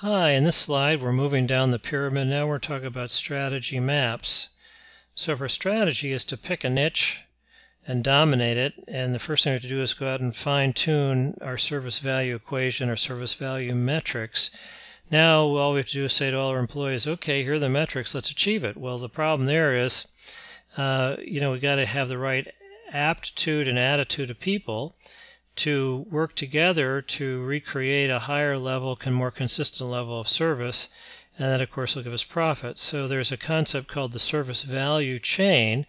Hi, in this slide we're moving down the pyramid. Now we're talking about strategy maps. So if our strategy is to pick a niche and dominate it, and the first thing we have to do is go out and fine-tune our service value equation, our service value metrics. Now all we have to do is say to all our employees, okay, here are the metrics, let's achieve it. Well, the problem there is, we got to have the right aptitude and attitude of people to work together to recreate a higher level, more consistent level of service, and that of course will give us profit. So there's a concept called the service value chain,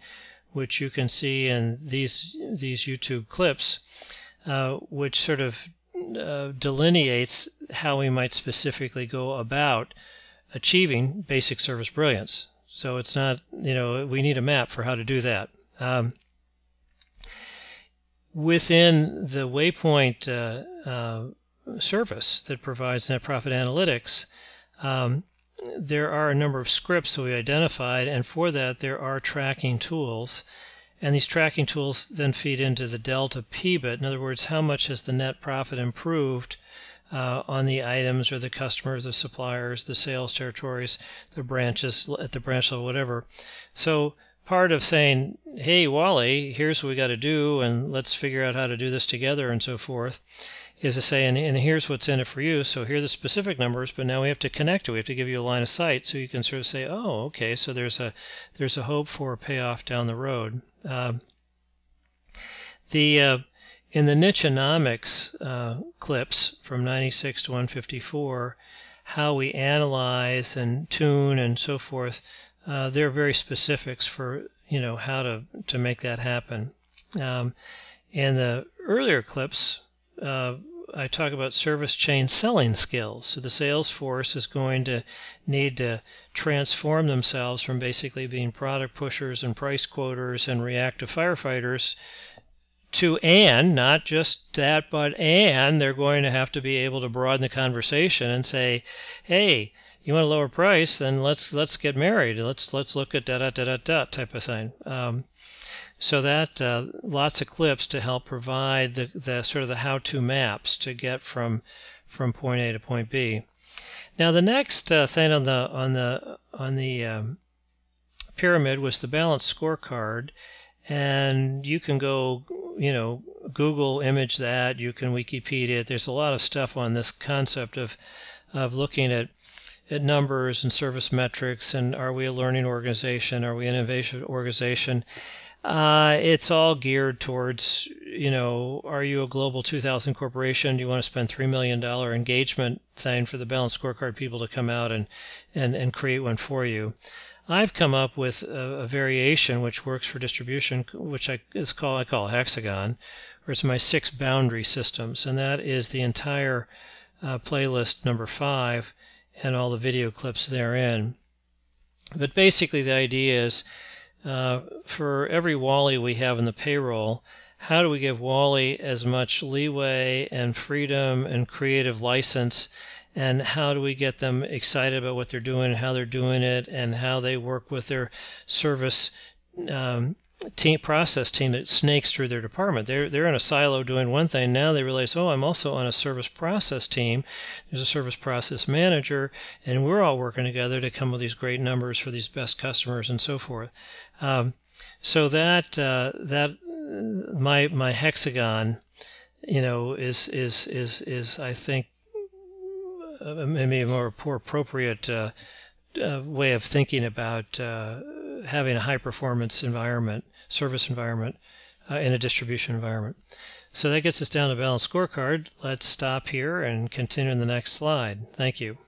which you can see in these YouTube clips, which sort of delineates how we might specifically go about achieving basic service brilliance. So it's not, we need a map for how to do that. Within the Waypoint service that provides net profit analytics, there are a number of scripts that we identified, and for that there are tracking tools. And these tracking tools then feed into the delta PBIT. In other words, how much has the net profit improved on the items or the customers, the suppliers, the sales territories, the branches at the branch level, whatever. So part of saying, hey, Wally, here's what we got to do, and let's figure out how to do this together and so forth, is to say, and here's what's in it for you. So here are the specific numbers, but now we have to connect it. We have to give you a line of sight so you can sort of say, oh, okay, so there's a hope for a payoff down the road. In the nicheonomics clips from 96 to 154, how we analyze and tune and so forth, there are very specifics for how to make that happen. In the earlier clips, I talk about service chain selling skills. So the sales force is going to need to transform themselves from basically being product pushers and price quoters and reactive firefighters to, and not just that, but and they're going to have to be able to broaden the conversation and say, hey, you want a lower price, then let's get married. Let's look at da type of thing. So that lots of clips to help provide the sort of the how-to maps to get from point A to point B. Now the next thing on the pyramid was the balanced scorecard, and you can go Google image that, you can Wikipedia it. There's a lot of stuff on this concept of looking at numbers and service metrics, and are we a learning organization, are we an innovation organization? It's all geared towards, are you a Global 2000 corporation? Do you want to spend $3 million engagement thing for the balanced scorecard people to come out and create one for you? I've come up with a variation which works for distribution, which I call hexagon, where it's my 6 boundary systems, and that is the entire playlist number 5 and all the video clips therein. But basically the idea is, for every Wally we have in the payroll, how do we give Wally as much leeway and freedom and creative license, and how do we get them excited about what they're doing and how they're doing it, and how they work with their service process team that snakes through their department. They're in a silo doing one thing. Now they realize, oh, I'm also on a service process team. There's a service process manager, and we're all working together to come up with these great numbers for these best customers and so forth. So that my hexagon, is I think maybe a more appropriate way of thinking about having a high performance environment, service environment, in a distribution environment. So that gets us down to balanced scorecard. Let's stop here and continue in the next slide. Thank you.